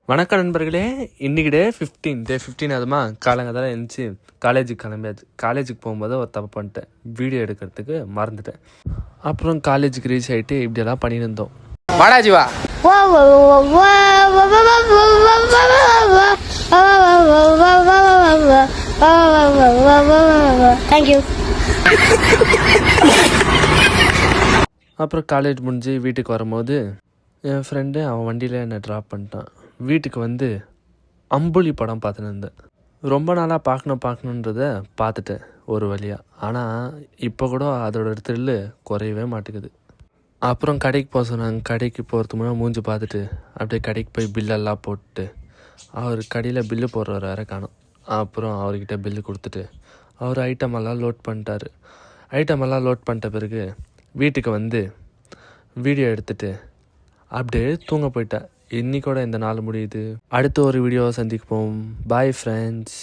வணக்கம் நண்பர்களே. இன்றைக்கி டே 15 அதுமா காலங்கத்தால் எழுந்துச்சி காலேஜுக்கு கிளம்பியாச்சு. காலேஜுக்கு போகும்போது ஒரு தப்பு பண்ணிட்டேன், வீடியோ எடுக்கிறதுக்கு மறந்துட்டேன். அப்புறம் காலேஜுக்கு ரீச் ஆகிட்டு இப்படியெல்லாம் பண்ணியிருந்தோம். வாடாஜிவா தேங்க்யூ. அப்புறம் காலேஜ் முடிஞ்சு வீட்டுக்கு வரும்போது என் ஃப்ரெண்டு அவன் வண்டியில் என்னை ட்ராப் பண்ணிட்டான். வீட்டுக்கு வந்து அம்புலி படம் பார்த்துன்னு இருந்தேன். ரொம்ப நாளாக பார்க்கணுன்றத பார்த்துட்டேன் ஒரு வழியாக. ஆனால் இப்போ கூட அதோட த்ரில்லு குறையவே மாட்டேங்குது. அப்புறம் கடைக்கு போக சொன்னாங்க. கடைக்கு போகிறதுக்கு முன்னாடி மூஞ்சி பார்த்துட்டு அப்படியே கடைக்கு போய் பில்லெல்லாம் போட்டு அவர் கடையில் பில்லு போடுறவர் வேறு காணும். அப்புறம் அவர்கிட்ட பில்லு கொடுத்துட்டு அவர் ஐட்டமெல்லாம் லோட் பண்ணிட்டார். ஐட்டமெல்லாம் லோட் பண்ணிட்ட பிறகு வீட்டுக்கு வந்து வீடியோ எடுத்துகிட்டு அப்படியே தூங்க போயிட்டேன். இன்னைக்கூட இந்த நாள் முடியுது. அடுத்த ஒரு வீடியோவை சந்திப்போம். Bye friends.